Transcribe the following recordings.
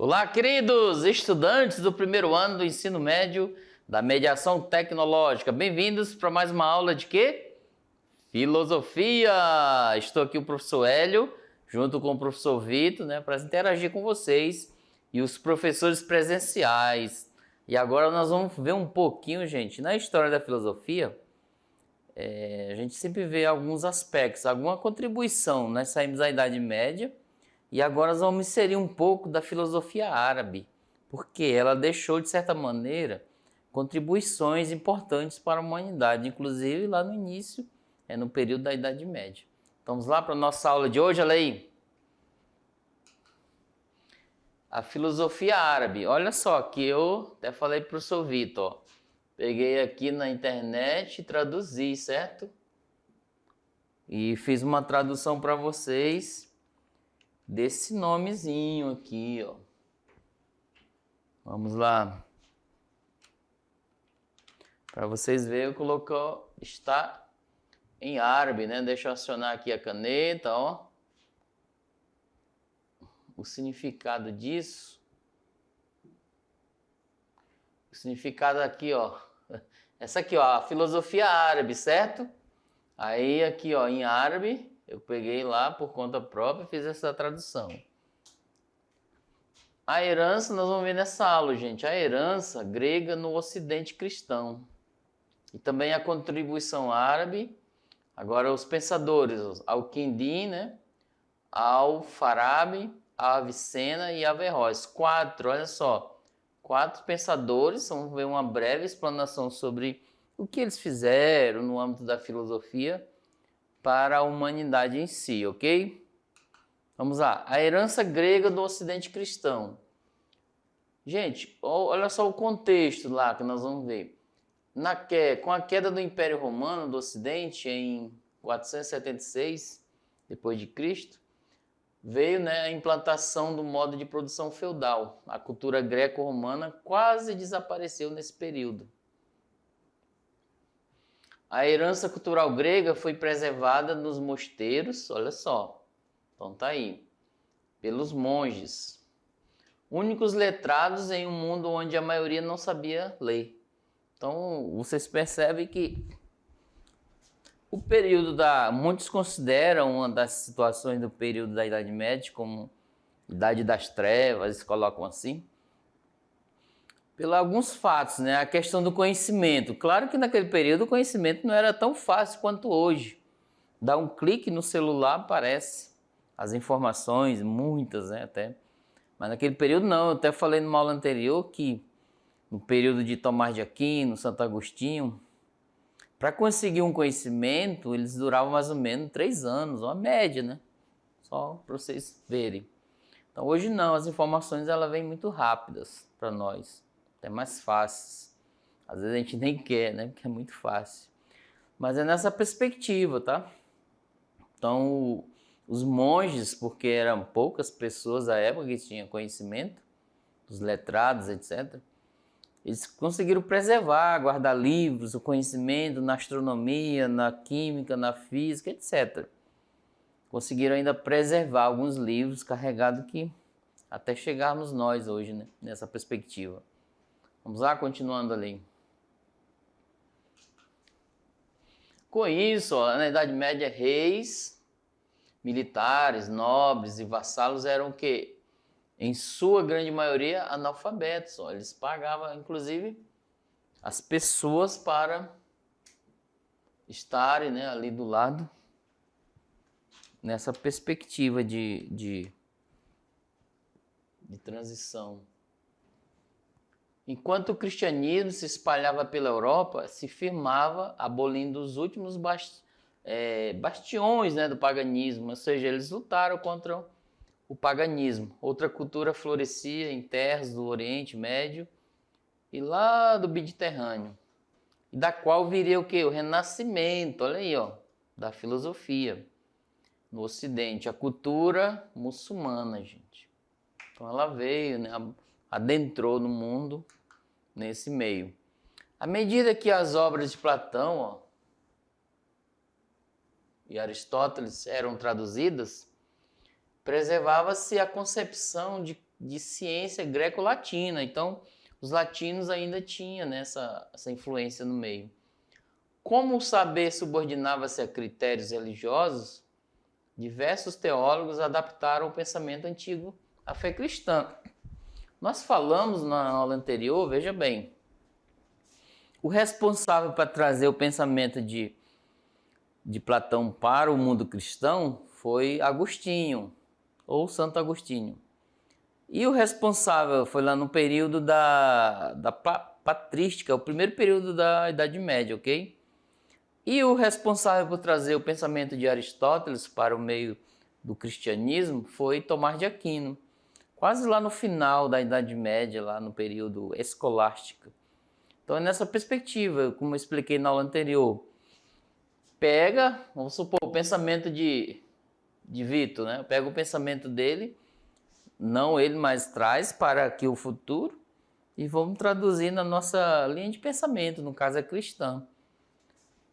Olá, queridos estudantes do primeiro ano do ensino médio da mediação tecnológica. Bem-vindos para mais uma aula de quê? Filosofia! Estou aqui o professor Hélio, junto com o professor Vitor, para interagir com vocês e os professores presenciais. E agora nós vamos ver um pouquinho, gente, na história da filosofia. A gente sempre vê alguns aspectos, alguma contribuição. Nós saímos da Idade Média e agora nós vamos inserir um pouco da filosofia árabe, porque ela deixou, de certa maneira, contribuições importantes para a humanidade, inclusive lá no início, no período da Idade Média. Vamos lá para a nossa aula de hoje, olha aí. A filosofia árabe. Olha só, que eu até falei para o professor Vitor, ó. Peguei aqui na internet e traduzi, certo? E fiz uma tradução para vocês desse nomezinho aqui, ó. Vamos lá. Para vocês verem, colocou, está em árabe, né? Deixa eu acionar aqui a caneta, ó. O significado disso. O significado aqui, ó. Essa aqui, ó, a filosofia árabe, certo? Aí aqui, ó, em árabe, eu peguei lá por conta própria e fiz essa tradução. A herança, nós vamos ver nessa aula, gente. A herança grega no ocidente cristão. E também a contribuição árabe. Agora os pensadores, Al-Kindi, né? Al-Farabi, Avicena e Averroes. Quatro, olha só. Quatro pensadores, vamos ver uma breve explanação sobre o que eles fizeram no âmbito da filosofia para a humanidade em si, ok? Vamos lá, a herança grega do ocidente cristão. Gente, olha só o contexto lá que nós vamos ver. Com a queda do Império Romano do Ocidente em 476 depois de Cristo, veio, a implantação do modo de produção feudal. A cultura greco-romana quase desapareceu nesse período. A herança cultural grega foi preservada nos mosteiros, olha só, então tá aí, pelos monges, únicos letrados em um mundo onde a maioria não sabia ler. Então vocês percebem que o período muitos consideram uma das situações do período da Idade Média como Idade das Trevas, eles colocam assim, pelos alguns fatos, a questão do conhecimento. Claro que naquele período o conhecimento não era tão fácil quanto hoje. Dá um clique no celular, aparece as informações, muitas, até. Mas naquele período não, eu até falei numa aula anterior que no período de Tomás de Aquino, Santo Agostinho, para conseguir um conhecimento, eles duravam mais ou menos 3 anos, uma média, Só para vocês verem. Então hoje não, as informações elas vêm muito rápidas para nós, até mais fáceis. Às vezes a gente nem quer, porque é muito fácil. Mas é nessa perspectiva, tá? Então os monges, porque eram poucas pessoas à época que tinham conhecimento, os letrados, etc., eles conseguiram preservar, guardar livros, o conhecimento na astronomia, na química, na física, etc. Conseguiram ainda preservar alguns livros carregados que até chegarmos nós hoje, nessa perspectiva. Vamos lá, continuando ali. Com isso, na Idade Média, reis, militares, nobres e vassalos eram o quê? Em sua grande maioria, analfabetos. Eles pagavam, inclusive, as pessoas para estarem ali do lado, nessa perspectiva de transição. Enquanto o cristianismo se espalhava pela Europa, se firmava, abolindo os últimos bastiões do paganismo, ou seja, eles lutaram contra o paganismo. Outra cultura florescia em terras do Oriente Médio e lá do Mediterrâneo, e da qual viria o quê? O renascimento, olha aí, da filosofia no Ocidente, a cultura muçulmana, gente. Então ela veio, adentrou no mundo nesse meio. À medida que as obras de Platão e Aristóteles eram traduzidas, preservava-se a concepção de ciência greco-latina. Então, os latinos ainda tinham, né, essa influência no meio. Como o saber subordinava-se a critérios religiosos, diversos teólogos adaptaram o pensamento antigo à fé cristã. Nós falamos na aula anterior, veja bem, o responsável para trazer o pensamento de Platão para o mundo cristão foi Agostinho, ou Santo Agostinho. E o responsável foi lá no período da patrística, o primeiro período da Idade Média, ok? E o responsável por trazer o pensamento de Aristóteles para o meio do cristianismo foi Tomás de Aquino, quase lá no final da Idade Média, lá no período escolástico. Então é nessa perspectiva, como eu expliquei na aula anterior, pega, vamos supor, o pensamento de Vitor, né? Pega o pensamento dele, não ele, mas traz para aqui o futuro e vamos traduzir na nossa linha de pensamento, no caso é cristã.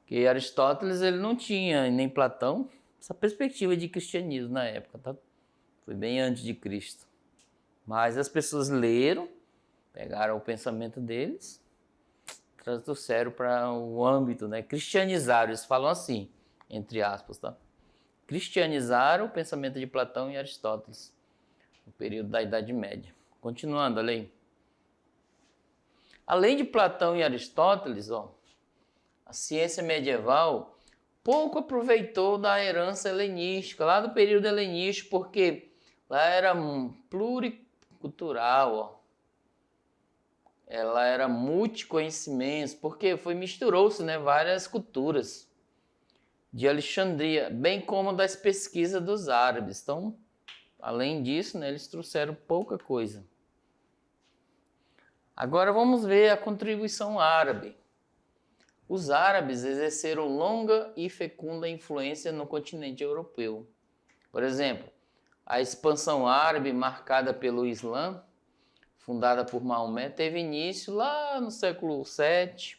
Que Aristóteles ele não tinha, nem Platão, essa perspectiva de cristianismo na época, tá? Foi bem antes de Cristo. Mas as pessoas leram, pegaram o pensamento deles, trouxeram para o âmbito, né? Cristianizaram, eles falam assim, entre aspas, tá? Cristianizaram o pensamento de Platão e Aristóteles, no período da Idade Média. Continuando, olha aí. Além de Platão e Aristóteles, ó, a ciência medieval pouco aproveitou da herança helenística, lá do período helenístico, porque lá era pluricultural, ó. Ela era multiconhecimentos, porque misturou-se, né, várias culturas de Alexandria, bem como das pesquisas dos árabes. Então, além disso, né, eles trouxeram pouca coisa. Agora vamos ver a contribuição árabe. Os árabes exerceram longa e fecunda influência no continente europeu. Por exemplo, a expansão árabe marcada pelo Islã, fundada por Maomé, teve início lá no século VII,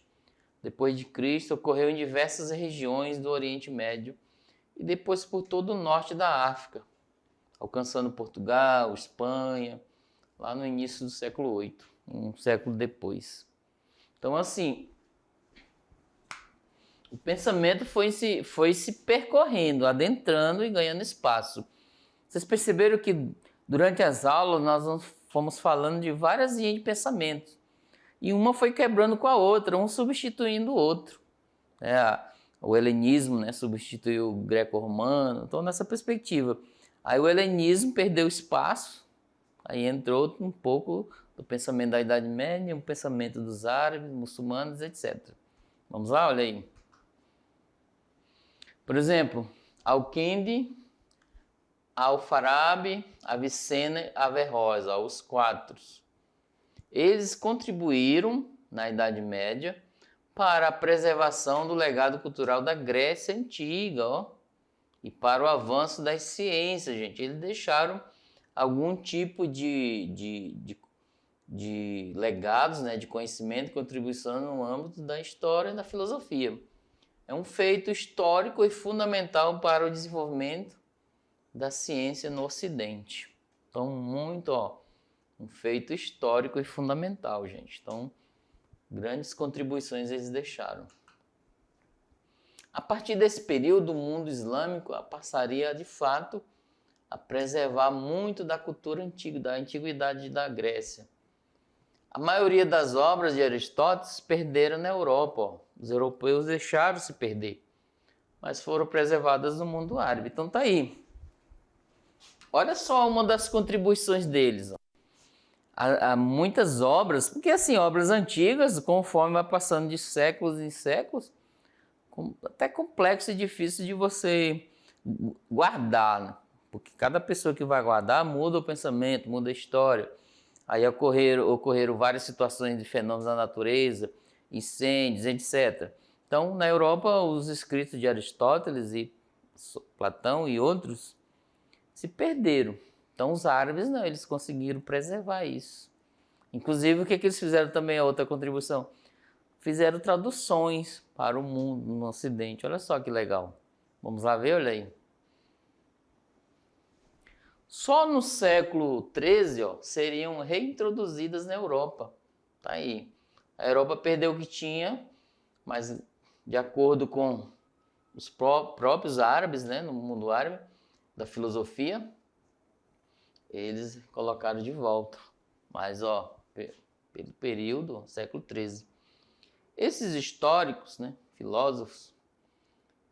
depois de Cristo, ocorreu em diversas regiões do Oriente Médio e depois por todo o norte da África, alcançando Portugal, Espanha, lá no início do século VIII, um século depois. Então, assim, o pensamento foi se percorrendo, adentrando e ganhando espaço. Vocês perceberam que durante as aulas nós fomos falando de várias linhas de pensamento. E uma foi quebrando com a outra, um substituindo o outro. O helenismo, né, substituiu o greco-romano, então nessa perspectiva. Aí o helenismo perdeu espaço, aí entrou um pouco do pensamento da Idade Média, um pensamento dos árabes, muçulmanos, etc. Vamos lá, olha aí. Por exemplo, Al-Kindi, Al-Farabi, Avicenna e Averroes, os quatro. Eles contribuíram, na Idade Média, para a preservação do legado cultural da Grécia Antiga, ó, e para o avanço das ciências, gente. Eles deixaram algum tipo de legados, né, de conhecimento e contribuição no âmbito da história e da filosofia. É um feito histórico e fundamental para o desenvolvimento da ciência no Ocidente. Então, um feito histórico e fundamental, gente. Então, grandes contribuições eles deixaram. A partir desse período, o mundo islâmico passaria, de fato, a preservar muito da cultura antiga, da antiguidade da Grécia. A maioria das obras de Aristóteles perderam na Europa. Ó. Os europeus deixaram se perder, mas foram preservadas no mundo árabe. Então tá aí. Olha só uma das contribuições deles. Ó. Há muitas obras, porque assim, obras antigas, conforme vai passando de séculos em séculos, até complexo e difícil de você guardar, né? Porque cada pessoa que vai guardar muda o pensamento, muda a história. Aí ocorreram várias situações de fenômenos da natureza, incêndios, etc. Então, na Europa, os escritos de Aristóteles e Platão e outros se perderam. Então, os árabes não, eles conseguiram preservar isso. Inclusive, o que eles fizeram também, a outra contribuição? Fizeram traduções para o mundo, no Ocidente. Olha só que legal. Vamos lá ver, olha aí. Só no século XIII, ó, seriam reintroduzidas na Europa. Tá aí. A Europa perdeu o que tinha, mas de acordo com os próprios árabes, né, no mundo árabe, da filosofia, eles colocaram de volta. Mas, ó, pelo período, século XIII. Esses históricos, né, filósofos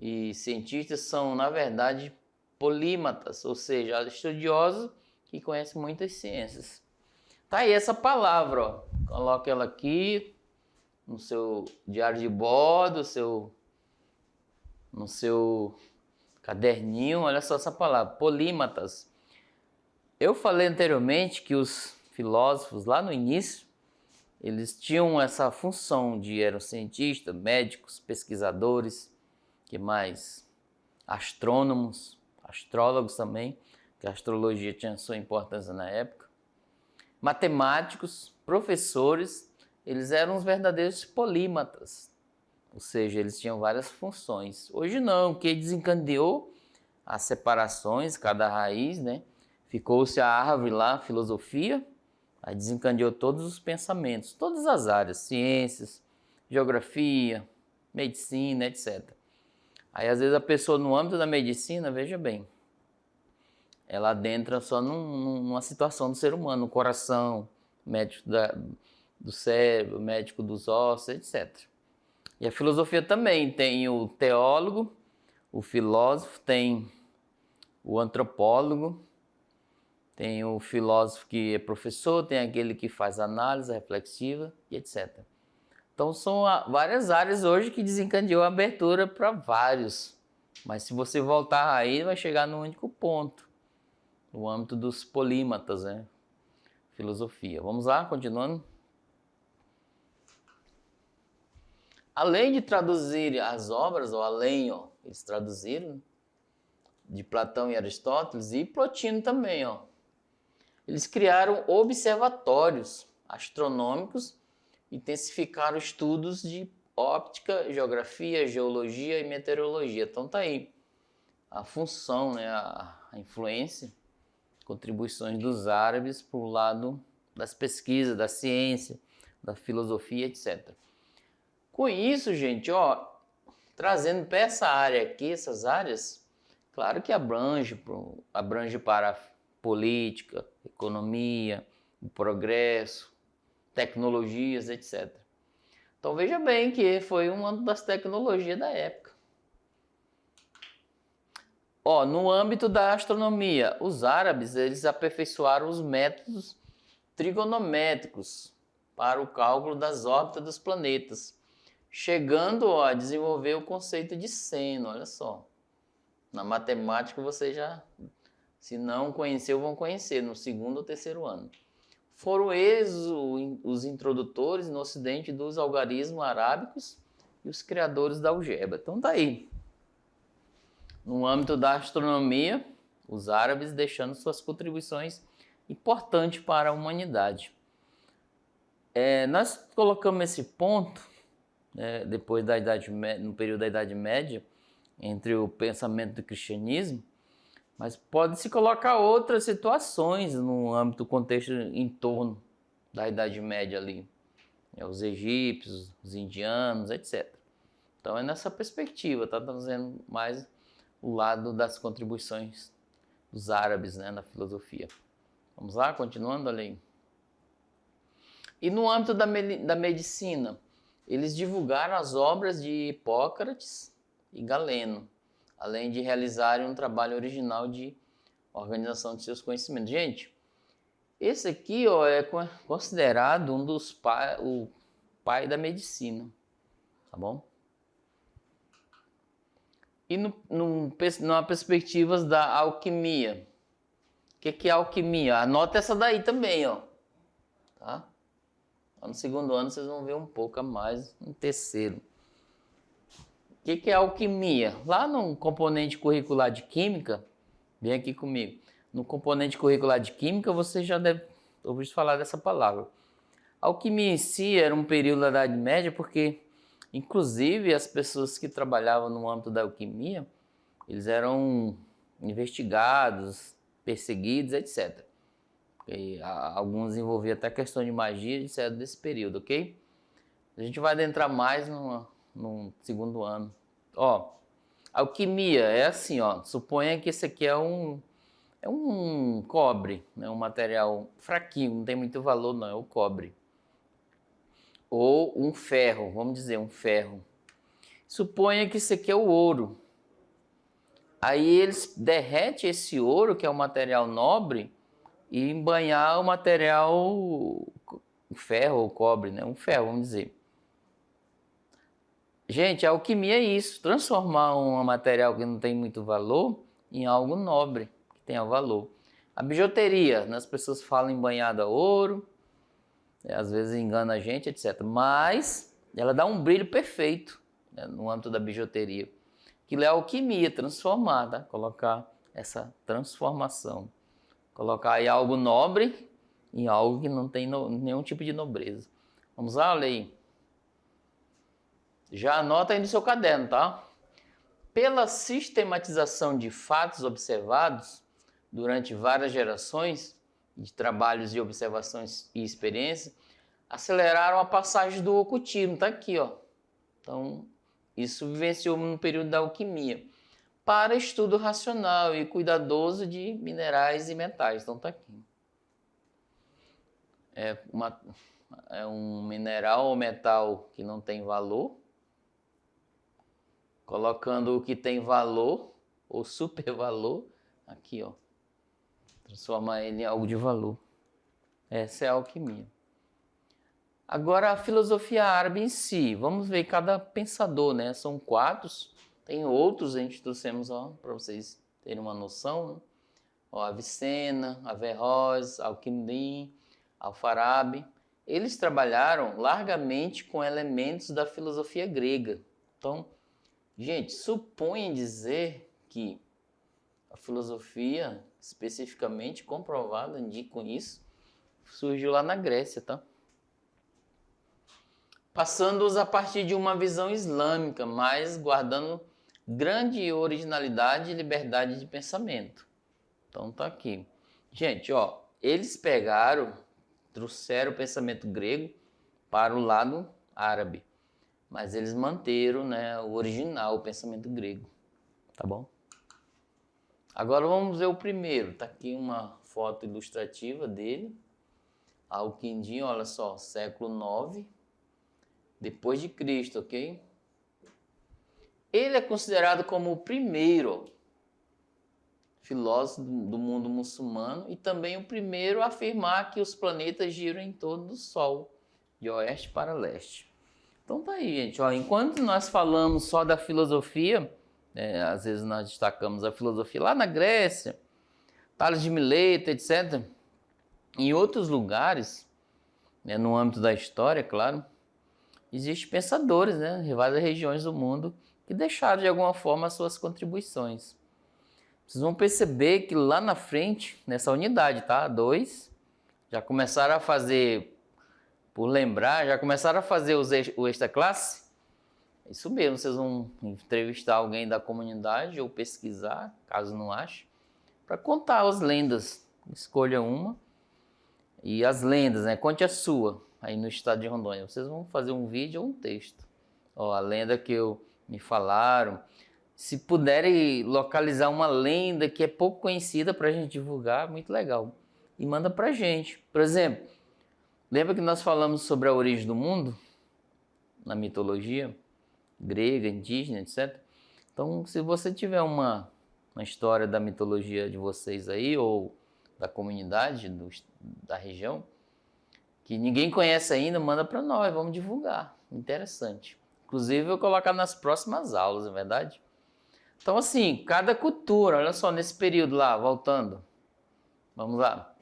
e cientistas são, na verdade, polímatas, ou seja, estudiosos que conhecem muitas ciências. Tá aí essa palavra, ó. Coloque ela aqui no seu diário de bordo, no seu caderninho. Olha só essa palavra, polímatas. Eu falei anteriormente que os filósofos, lá no início, eles tinham essa função de eram cientistas, médicos, pesquisadores, que mais? Astrônomos, astrólogos também, que a astrologia tinha sua importância na época. Matemáticos, professores, eles eram os verdadeiros polímatas, ou seja, eles tinham várias funções. Hoje não, que desencadeou as separações, cada raiz, né? Ficou-se a árvore lá, a filosofia, aí desencadeou todos os pensamentos, todas as áreas, ciências, geografia, medicina, etc. Aí às vezes a pessoa no âmbito da medicina, veja bem, ela adentra só numa situação do ser humano, no coração, médico do cérebro, médico dos ossos, etc. E a filosofia também tem o teólogo, o filósofo, tem o antropólogo, tem o filósofo que é professor, tem aquele que faz análise reflexiva e etc. Então são várias áreas hoje que desencadeou a abertura para vários. Mas se você voltar aí, vai chegar no único ponto, no âmbito dos polímatas, né? Filosofia. Vamos lá, continuando. Além de traduzir as obras, ou além, ó, eles traduziram, de Platão e Aristóteles, e Plotino também, ó. Eles criaram observatórios astronômicos, intensificaram estudos de óptica, geografia, geologia e meteorologia. Então tá aí a função, né, a influência, contribuições dos árabes para o lado das pesquisas, da ciência, da filosofia, etc. Com isso, gente, ó, trazendo para essa área aqui, essas áreas, claro que abrange para a política, economia, o progresso, tecnologias, etc. Então veja bem que foi uma das tecnologias da época. Ó, no âmbito da astronomia, os árabes eles aperfeiçoaram os métodos trigonométricos para o cálculo das órbitas dos planetas, chegando a desenvolver o conceito de seno, olha só. Na matemática você já, se não conheceu, vão conhecer no segundo ou terceiro ano. Foram eles os introdutores no ocidente dos algarismos arábicos e os criadores da álgebra. Então tá aí. No âmbito da astronomia, os árabes deixando suas contribuições importantes para a humanidade. Nós colocamos esse ponto, depois da Idade Média, no período da Idade Média, entre o pensamento do cristianismo, mas pode-se colocar outras situações no âmbito, contexto em torno da Idade Média ali. Os egípcios, os indianos, etc. Então é nessa perspectiva, está trazendo mais o lado das contribuições dos árabes, né, na filosofia. Vamos lá, continuando ali. E no âmbito da medicina, eles divulgaram as obras de Hipócrates e Galeno, além de realizarem um trabalho original de organização de seus conhecimentos. Gente, esse aqui, ó, é considerado um dos o pai da medicina, tá bom? E numa perspectiva da alquimia. O que é alquimia? Anota essa daí também, ó. Tá? No segundo ano vocês vão ver um pouco a mais, no terceiro. O que é alquimia? Lá no componente curricular de Química, vem aqui comigo. No componente curricular de Química você já deve ouvir falar dessa palavra. A alquimia em si era um período da Idade Média porque, inclusive, as pessoas que trabalhavam no âmbito da alquimia, eles eram investigados, perseguidos, etc. E alguns envolviam até questão de magia, etc. desse período, ok? A gente vai adentrar mais no segundo ano. Ó, alquimia é assim, ó. Suponha que esse aqui é um cobre, né? Um material fraquinho, não tem muito valor não, é o cobre. Ou um ferro, vamos dizer, um ferro. Suponha que esse aqui é o ouro. Aí eles derretem esse ouro, que é um material nobre, e embanhar o material, o ferro ou cobre, né? Um ferro, vamos dizer. Gente, a alquimia é isso, transformar um material que não tem muito valor em algo nobre, que tenha valor. A bijuteria, né? As pessoas falam em banhada ouro, às vezes engana a gente, etc. Mas ela dá um brilho perfeito, né, no âmbito da bijuteria. Aquilo é alquimia, transformar, tá? Colocar essa transformação. Colocar aí algo nobre em algo que não tem nenhum tipo de nobreza. Vamos lá, olha aí. Já anota aí no seu caderno, tá? Pela sistematização de fatos observados durante várias gerações de trabalhos e observações e experiências, aceleraram a passagem do ocultismo, tá aqui, ó. Então, isso vivenciou no período da alquimia, para estudo racional e cuidadoso de minerais e metais. Então, tá aqui. É um mineral ou metal que não tem valor, colocando o que tem valor ou supervalor aqui, ó. Transformar ele em algo de valor. Essa é a alquimia. Agora a filosofia árabe em si. Vamos ver cada pensador, né? São 4. Tem outros, a gente trouxemos para vocês terem uma noção, né? Ó, Avicena, Averroes, Al-Kindi, Al-Farabi. Eles trabalharam largamente com elementos da filosofia grega. Então, gente, supõe dizer que a filosofia, especificamente comprovada, indicam isso, surgiu lá na Grécia, tá? Passando-os a partir de uma visão islâmica, mas guardando grande originalidade e liberdade de pensamento. Então tá aqui. Gente, ó, eles trouxeram o pensamento grego para o lado árabe, mas eles manteram, né, o original, o pensamento grego, tá bom? Agora vamos ver o primeiro. Tá aqui uma foto ilustrativa dele. Al-Kindi, olha só, século IX, depois de Cristo, ok? Ele é considerado como o primeiro filósofo do mundo muçulmano e também o primeiro a afirmar que os planetas giram em torno do Sol, de oeste para leste. Então tá aí, gente. Ó, enquanto nós falamos só da filosofia, às vezes nós destacamos a filosofia lá na Grécia, Tales de Mileto, etc. Em outros lugares, né, no âmbito da história, claro, existem pensadores, né, em várias regiões do mundo que deixaram de alguma forma as suas contribuições. Vocês vão perceber que lá na frente, nessa unidade, tá? 2, já começaram a fazer, por lembrar, já começaram a fazer o extra classe. Isso mesmo, vocês vão entrevistar alguém da comunidade ou pesquisar, caso não ache, para contar as lendas. Escolha uma. E as lendas, né? Conte a sua, aí no estado de Rondônia. Vocês vão fazer um vídeo ou um texto. Ó, a lenda que me falaram. Se puderem localizar uma lenda que é pouco conhecida para a gente divulgar, muito legal. E manda para a gente. Por exemplo, lembra que nós falamos sobre a origem do mundo? Na mitologia grega, indígena, etc. Então, se você tiver uma história da mitologia de vocês aí, ou da comunidade, da região, que ninguém conhece ainda, manda para nós, vamos divulgar. Interessante. Inclusive, eu vou colocar nas próximas aulas, não é verdade? Então, assim, cada cultura, olha só, nesse período lá, voltando. Vamos lá.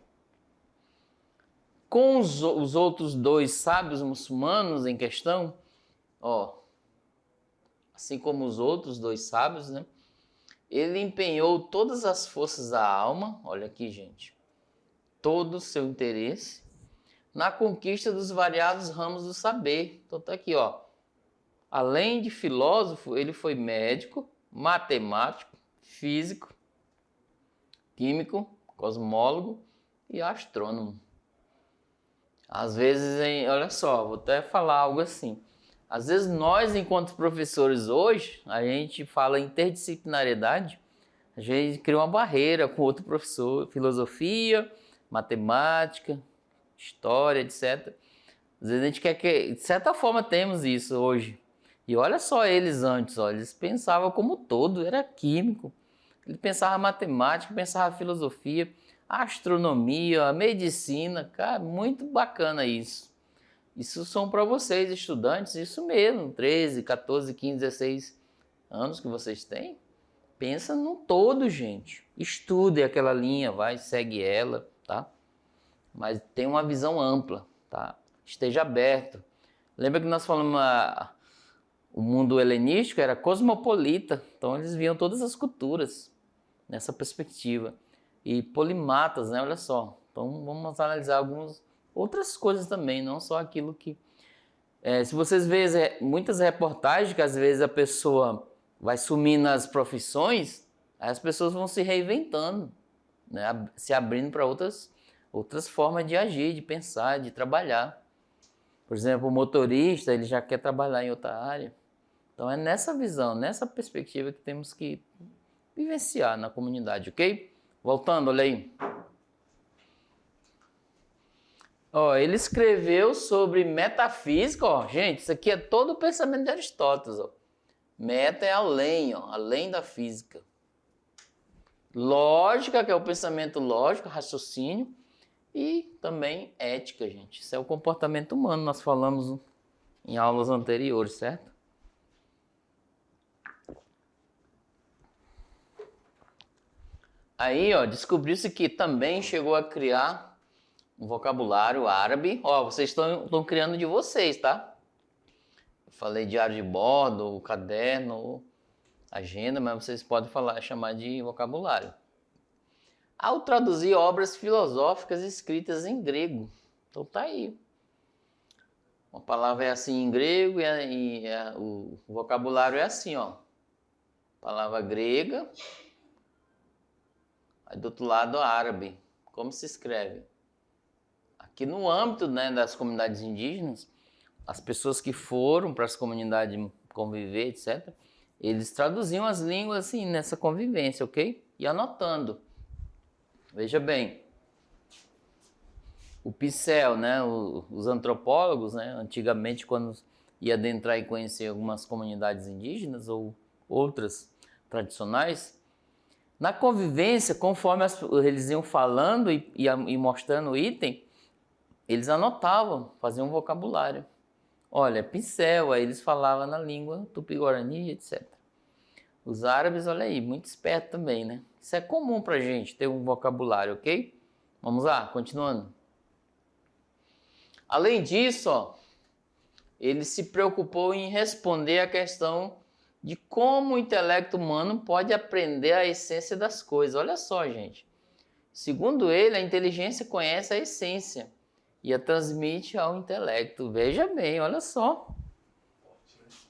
Com os outros 2 sábios muçulmanos em questão, ó, assim como os outros 2 sábios, né? Ele empenhou todas as forças da alma, olha aqui, gente, todo o seu interesse na conquista dos variados ramos do saber. Então tá aqui, ó. Além de filósofo, ele foi médico, matemático, físico, químico, cosmólogo e astrônomo. Às vezes, olha só, vou até falar algo assim. Às vezes nós, enquanto professores hoje, a gente fala interdisciplinariedade, a gente cria uma barreira com outro professor, filosofia, matemática, história, etc. Às vezes a gente quer que, de certa forma, temos isso hoje. E olha só eles antes, ó, eles pensavam como todo, era químico. Ele pensava matemática, pensava filosofia, astronomia, medicina, cara, muito bacana isso. Isso são para vocês, estudantes, isso mesmo, 13, 14, 15, 16 anos que vocês têm. Pensa no todo, gente. Estude aquela linha, vai, segue ela, tá? Mas tem uma visão ampla, tá? Esteja aberto. Lembra que nós falamos o mundo helenístico era cosmopolita, então eles viam todas as culturas nessa perspectiva. E polimatas, né? Olha só. Então vamos analisar algumas outras coisas também, não só aquilo que... se vocês veem muitas reportagens que às vezes a pessoa vai sumir nas profissões, aí as pessoas vão se reinventando, né? Se abrindo para outras formas de agir, de pensar, de trabalhar. Por exemplo, o motorista, ele já quer trabalhar em outra área. Então é nessa visão, nessa perspectiva que temos que vivenciar na comunidade, ok? Voltando, olha aí. Ó, ele escreveu sobre metafísica, ó, gente, isso aqui é todo o pensamento de Aristóteles, ó. Meta é além, ó, além da física. Lógica, que é o pensamento lógico, raciocínio, e também ética, gente. Isso é o comportamento humano, nós falamos em aulas anteriores, certo? Aí, ó, descobriu-se que também chegou a criar um vocabulário árabe. Ó, vocês estão criando de vocês, tá? Eu falei diário de bordo, caderno, agenda, mas vocês podem chamar de vocabulário. Ao traduzir obras filosóficas escritas em grego. Então tá aí. Uma palavra é assim em grego e o vocabulário é assim, ó. Palavra grega. Aí do outro lado, árabe. Como se escreve? Aqui no âmbito, né, das comunidades indígenas, as pessoas que foram para as comunidades conviver, etc., eles traduziam as línguas assim, nessa convivência, ok? E anotando. Veja bem. O Pincel, né, os antropólogos, né, antigamente, quando ia adentrar e conhecer algumas comunidades indígenas ou outras tradicionais, na convivência, conforme eles iam falando e mostrando o item, eles anotavam, faziam um vocabulário. Olha, pincel, aí eles falavam na língua tupi-guarani, etc. Os árabes, olha aí, muito esperto também, né? Isso é comum pra gente, ter um vocabulário, ok? Vamos lá, continuando. Além disso, ó, ele se preocupou em responder à questão de como o intelecto humano pode aprender a essência das coisas. Olha só, gente. Segundo ele, a inteligência conhece a essência e a transmite ao intelecto. Veja bem, olha só.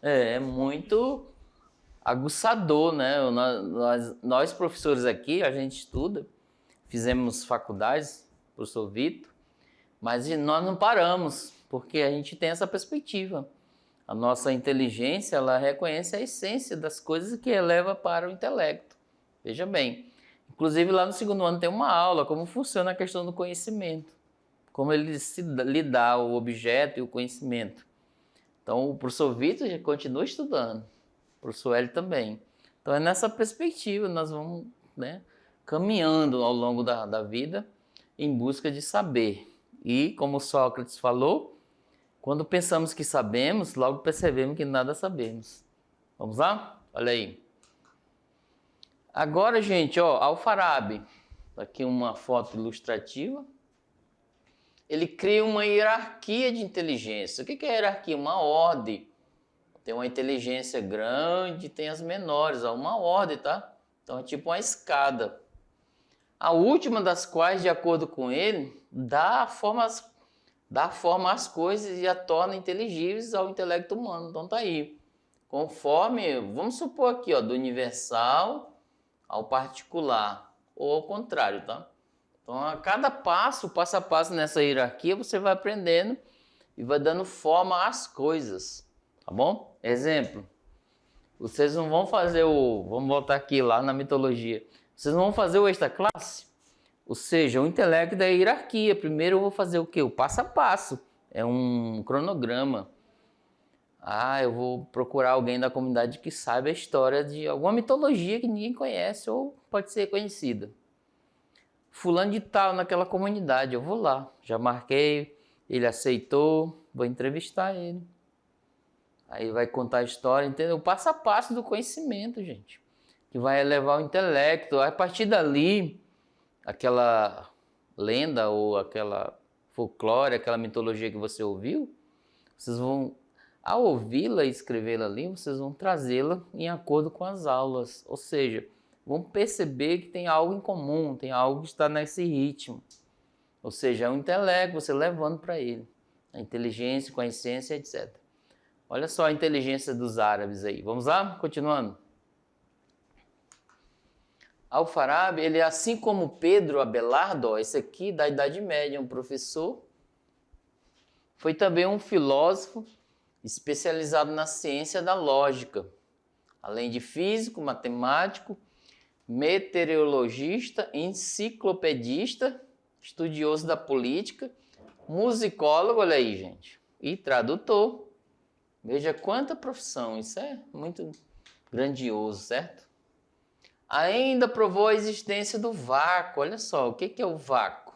É muito aguçador, né? Nós professores aqui, a gente estuda, fizemos faculdades, professor Vitor, mas nós não paramos, porque a gente tem essa perspectiva. A nossa inteligência, ela reconhece a essência das coisas que eleva para o intelecto. Veja bem. Inclusive, lá no segundo ano tem uma aula, como funciona a questão do conhecimento. Como ele lhe dá o objeto e o conhecimento. Então, o professor Vitor já continua estudando. O professor Hélio também. Então, é nessa perspectiva, nós vamos, né, caminhando ao longo da vida em busca de saber. E, como Sócrates falou, quando pensamos que sabemos, logo percebemos que nada sabemos. Vamos lá? Olha aí. Agora, gente, ó, Alfarabi. Aqui uma foto ilustrativa. Ele cria uma hierarquia de inteligência. O que é hierarquia? Uma ordem. Tem uma inteligência grande, tem as menores. Ó, uma ordem, tá? Então é tipo uma escada. A última das quais, de acordo com ele, dá forma às coisas e a torna inteligíveis ao intelecto humano. Então tá aí. Conforme, vamos supor aqui, ó, do universal ao particular, ou ao contrário, tá? Então, a cada passo a passo nessa hierarquia, você vai aprendendo e vai dando forma às coisas, tá bom? Exemplo, vocês não vão fazer vamos voltar aqui lá na mitologia, vocês não vão fazer o extra classe, ou seja, o intelecto da hierarquia. Primeiro eu vou fazer o quê? O passo a passo, é um cronograma. Eu vou procurar alguém da comunidade que saiba a história de alguma mitologia que ninguém conhece ou pode ser conhecida. Fulano de tal naquela comunidade, eu vou lá, já marquei, ele aceitou, vou entrevistar ele. Aí vai contar a história, entendeu? O passo a passo do conhecimento, gente, que vai elevar o intelecto. A partir dali, aquela lenda ou aquela folclore, aquela mitologia que você ouviu, vocês vão, ao ouvi-la e escrevê-la ali, vocês vão trazê-la em acordo com as aulas, ou seja, vão perceber que tem algo em comum, tem algo que está nesse ritmo. Ou seja, é o intelecto, você levando para ele. A inteligência, com a essência, etc. Olha só a inteligência dos árabes aí. Vamos lá? Continuando. Alfarabi, ele assim como Pedro Abelardo, esse aqui da Idade Média, um professor, foi também um filósofo especializado na ciência da lógica. Além de físico, matemático, meteorologista, enciclopedista, estudioso da política, musicólogo, olha aí, gente, e tradutor. Veja quanta profissão, isso é muito grandioso, certo? Ainda provou a existência do vácuo, olha só, o que é o vácuo?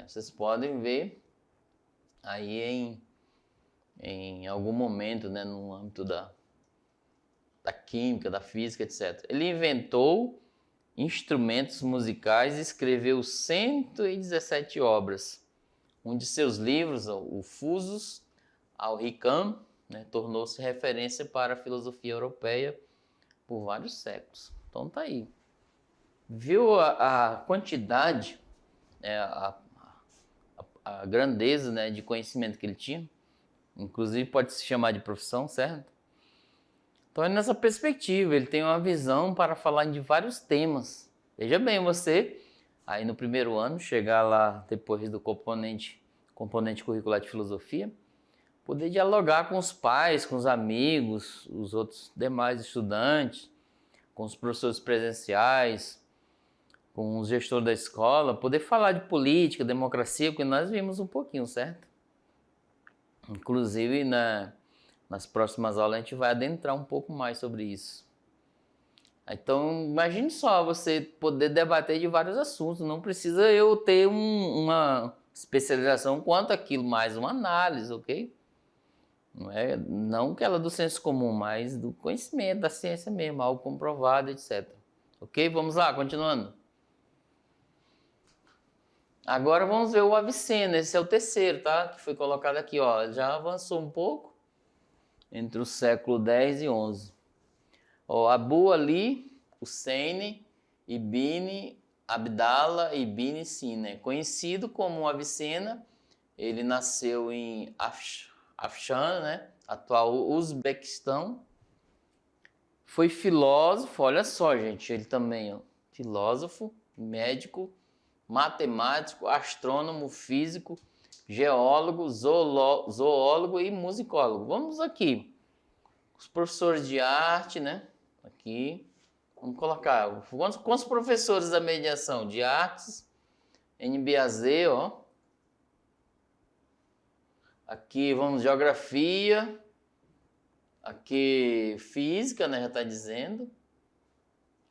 Vocês podem ver aí em algum momento, né, no âmbito da química, da física, etc. Ele inventou instrumentos musicais e escreveu 117 obras. Um de seus livros, o Fusus al-Hikam, né, tornou-se referência para a filosofia europeia por vários séculos. Então tá aí. Viu a quantidade, a grandeza, né, de conhecimento que ele tinha? Inclusive pode se chamar de profissão, certo? Então é nessa perspectiva, ele tem uma visão para falar de vários temas. Veja bem, você, aí no primeiro ano, chegar lá depois do componente curricular de filosofia, poder dialogar com os pais, com os amigos, os outros demais estudantes, com os professores presenciais, com os gestores da escola, poder falar de política, democracia, porque nós vimos um pouquinho, certo? Inclusive, nas próximas aulas a gente vai adentrar um pouco mais sobre isso. Então, imagine só você poder debater de vários assuntos. Não precisa eu ter uma especialização quanto aquilo, mais uma análise, ok? Não aquela do senso comum, mas do conhecimento, da ciência mesmo, algo comprovado, etc. Ok? Vamos lá, continuando. Agora vamos ver o Avicena, esse é o terceiro, tá? Que foi colocado aqui, ó. Já avançou um pouco entre o século X e XI. Abu Ali Hussein Ibn Abdallah Ibn Sina, conhecido como Avicena, ele nasceu em Afshan, né, atual Uzbequistão. Foi filósofo, olha só, gente, ele também, filósofo, médico, matemático, astrônomo, físico, geólogo, zoólogo e musicólogo. Vamos aqui. Os professores de arte, né? Aqui. Vamos colocar. Quantos professores da mediação de artes? NBAZ, ó. Aqui, vamos, geografia. Aqui, física, né? Já está dizendo.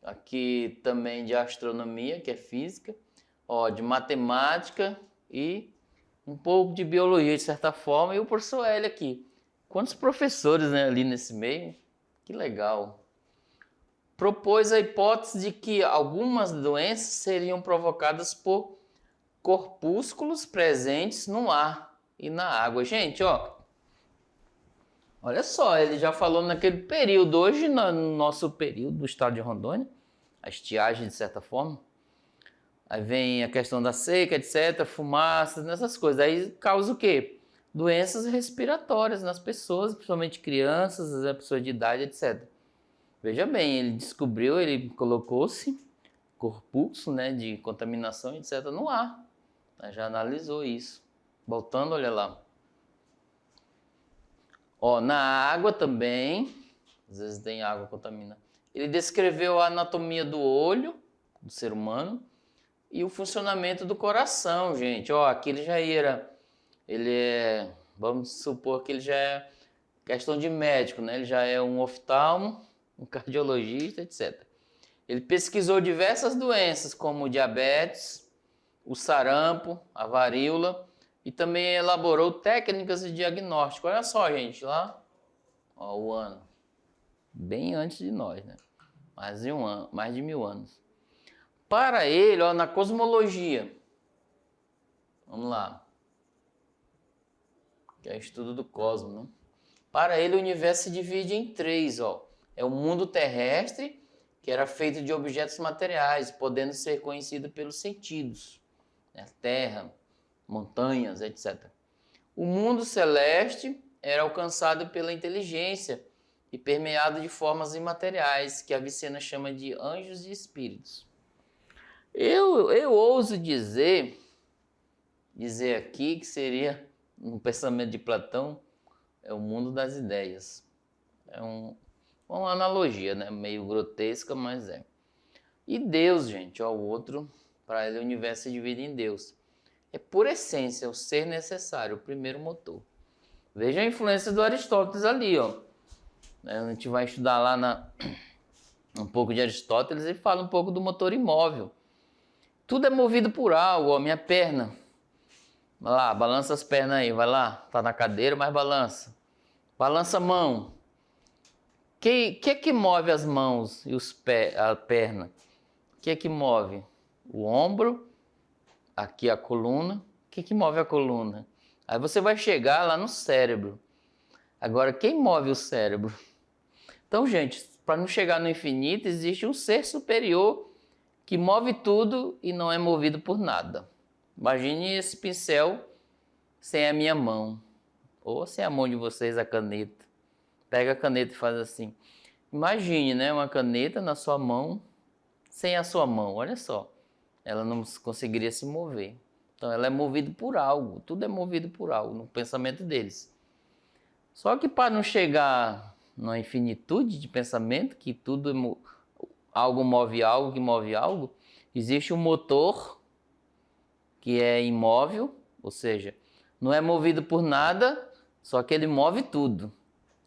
Aqui também de astronomia, que é física. De matemática e um pouco de biologia, de certa forma. E o professor Hélio aqui. Quantos professores, né, ali nesse meio? Que legal. Propôs a hipótese de que algumas doenças seriam provocadas por corpúsculos presentes no ar e na água. Gente, olha só, ele já falou naquele período. Hoje, no nosso período do estado de Rondônia, a estiagem, de certa forma, aí vem a questão da seca, etc., fumaças, nessas coisas. Aí causa o quê? Doenças respiratórias nas pessoas, principalmente crianças, pessoas de idade, etc. Veja bem, ele descobriu, ele colocou-se corpúsculo, né, de contaminação, etc., no ar. Já analisou isso. Voltando, olha lá. Ó, na água também, às vezes tem água contaminada. Ele descreveu a anatomia do olho do ser humano e o funcionamento do coração, gente. Ó, aqui vamos supor que ele já é questão de médico, né? Ele já é um oftalmo, um cardiologista, etc. Ele pesquisou diversas doenças, como o diabetes, o sarampo, a varíola, e também elaborou técnicas de diagnóstico. Olha só, gente, lá, ó, o ano. Bem antes de nós, né? Mais de 1000 anos. Para ele, ó, na cosmologia, vamos lá, que é o estudo do cosmos, né? Para ele, o universo se divide em três, ó. É o mundo terrestre, que era feito de objetos materiais, podendo ser conhecido pelos sentidos, né? Terra, montanhas, etc. O mundo celeste era alcançado pela inteligência e permeado de formas imateriais, que a Avicena chama de anjos e espíritos. Eu ouso dizer aqui que seria, no pensamento de Platão, é o mundo das ideias. É uma analogia, né? Meio grotesca, mas é. E Deus, gente, ó, o outro, para ele o universo se divide em Deus. É por essência o ser necessário, o primeiro motor. Veja a influência do Aristóteles ali, ó. A gente vai estudar lá um pouco de Aristóteles e fala um pouco do motor imóvel. Tudo é movido por algo, ó, minha perna. Vai lá, balança as pernas aí, vai lá. Tá na cadeira, mas balança. Balança a mão. Que move as mãos e a perna? O que move? O ombro, aqui a coluna. O que move a coluna? Aí você vai chegar lá no cérebro. Agora, quem move o cérebro? Então, gente, para não chegar no infinito, existe um ser superior que move tudo e não é movido por nada. Imagine esse pincel sem a minha mão, ou sem a mão de vocês, a caneta. Pega a caneta e faz assim. Imagine, né, uma caneta na sua mão, sem a sua mão, olha só. Ela não conseguiria se mover. Então ela é movida por algo, tudo é movido por algo, no pensamento deles. Só que para não chegar na infinitude de pensamento, que tudo algo move algo, que move algo, existe um motor que é imóvel, ou seja, não é movido por nada, só que ele move tudo.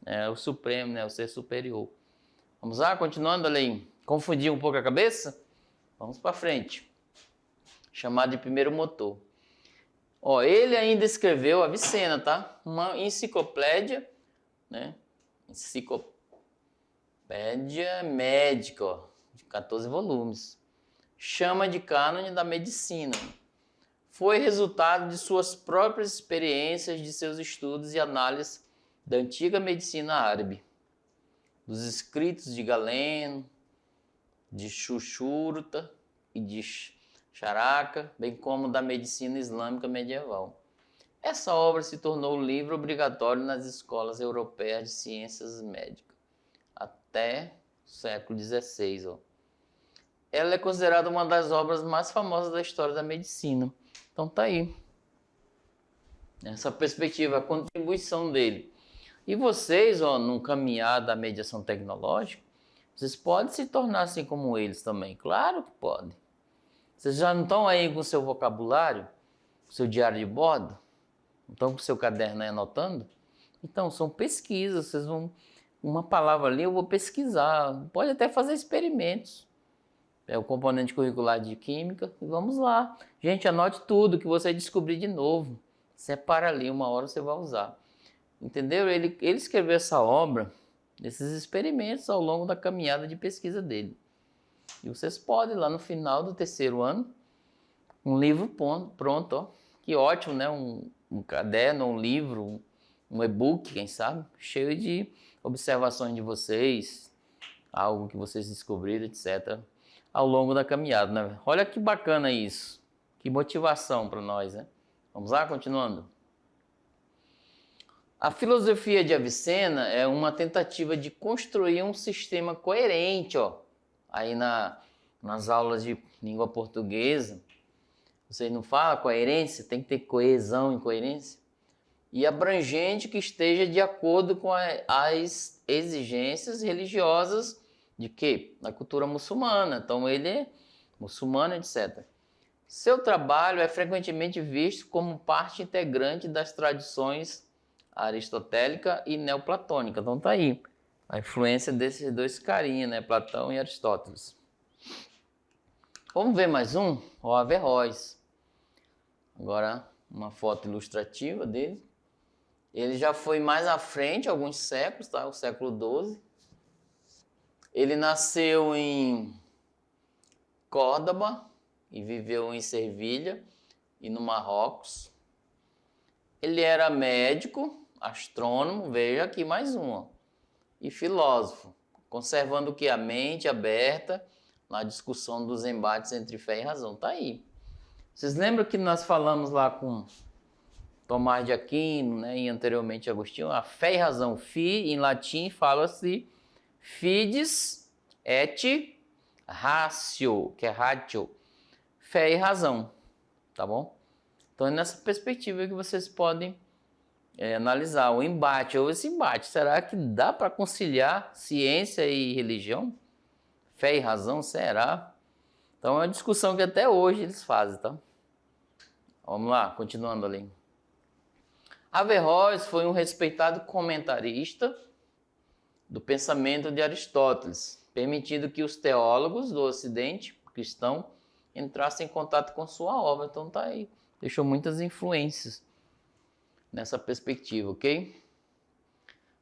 É o supremo, né? O ser superior. Vamos lá, continuando ali. Confundir um pouco a cabeça? Vamos para frente. Chamado de primeiro motor. Ó, ele ainda escreveu Avicena, tá? Uma enciclopédia, né? Enciclopédia médica, ó, de 14 volumes. Chama de cânone da medicina. Foi resultado de suas próprias experiências, de seus estudos e análises da antiga medicina árabe, dos escritos de Galeno, de Shushruta e de Charaka, bem como da medicina islâmica medieval. Essa obra se tornou o livro obrigatório nas escolas europeias de ciências médicas, até o século XVI. Ó. Ela é considerada uma das obras mais famosas da história da medicina. Então tá aí. Essa perspectiva, a contribuição dele. E vocês, ó, no caminhar da mediação tecnológica, vocês podem se tornar assim como eles também. Claro que podem. Vocês já não estão aí com o seu vocabulário, com o seu diário de bordo? Não estão com o seu caderno aí anotando? Então, são pesquisas. Vocês vão... Uma palavra ali eu vou pesquisar. Pode até fazer experimentos. É o componente curricular de química. E vamos lá. Gente, anote tudo que você descobrir de novo. Separa ali, uma hora você vai usar. Entendeu? Ele escreveu essa obra, esses experimentos ao longo da caminhada de pesquisa dele. E vocês podem, lá no final do terceiro ano, um livro pronto, ó. Que ótimo, né? Um caderno, um livro, um e-book, quem sabe, cheio de observações de vocês, algo que vocês descobriram, etc., ao longo da caminhada, né? Olha que bacana isso, que motivação para nós, né? Vamos lá, continuando. A filosofia de Avicena é uma tentativa de construir um sistema coerente, ó, aí nas aulas de língua portuguesa, vocês não falam coerência? Tem que ter coesão e coerência. E abrangente que esteja de acordo com as exigências religiosas de quê? Da cultura muçulmana. Então ele é muçulmano, etc. Seu trabalho é frequentemente visto como parte integrante das tradições aristotélica e neoplatônica. Então tá aí a influência desses dois carinhas, né? Platão e Aristóteles. Vamos ver mais um? O Averroes. Agora uma foto ilustrativa dele. Ele já foi mais à frente, alguns séculos, tá? O século XII. Ele nasceu em Córdoba e viveu em Servilha e no Marrocos. Ele era médico, astrônomo, veja aqui mais um, e filósofo, conservando o que? A mente aberta na discussão dos embates entre fé e razão. Tá aí. Vocês lembram que nós falamos lá com Tomás de Aquino, né, e anteriormente Agostinho? A fé e razão, fi, em latim fala-se fides et ratio, que é ratio, fé e razão, tá bom? Então é nessa perspectiva que vocês podem analisar o embate, ou esse embate, será que dá para conciliar ciência e religião? Fé e razão, será? Então é uma discussão que até hoje eles fazem, tá? Vamos lá, continuando ali. Averroes foi um respeitado comentarista do pensamento de Aristóteles, permitindo que os teólogos do Ocidente cristão entrassem em contato com sua obra. Então tá aí, deixou muitas influências nessa perspectiva, ok?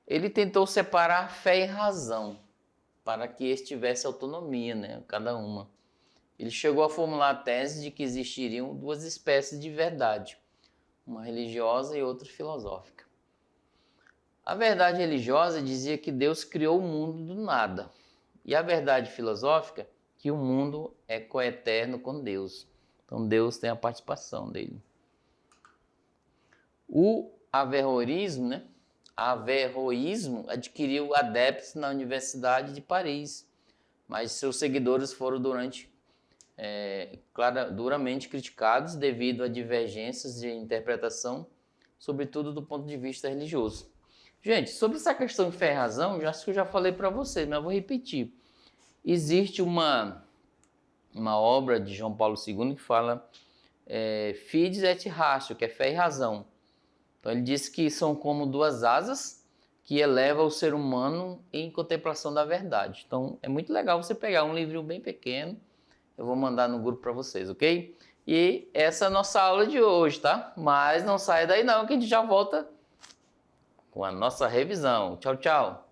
Ele tentou separar fé e razão para que eles tivessem autonomia, né, cada uma. Ele chegou a formular a tese de que existiriam duas espécies de verdade, uma religiosa e outra filosófica. A verdade religiosa dizia que Deus criou o mundo do nada, e a verdade filosófica que o mundo é coeterno com Deus. Então Deus tem a participação dele. O averroísmo, né? Averroísmo adquiriu adeptos na Universidade de Paris, mas seus seguidores foram duramente criticados devido a divergências de interpretação, sobretudo do ponto de vista religioso. Gente, sobre essa questão de fé e razão, acho que eu já falei para vocês, mas eu vou repetir. Existe uma obra de João Paulo II que fala fides et ratio, que é fé e razão. Então ele diz que são como duas asas que elevam o ser humano em contemplação da verdade. Então é muito legal você pegar um livrinho bem pequeno, eu vou mandar no grupo para vocês, ok? E essa é a nossa aula de hoje, tá? Mas não saia daí não, que a gente já volta com a nossa revisão. Tchau, tchau!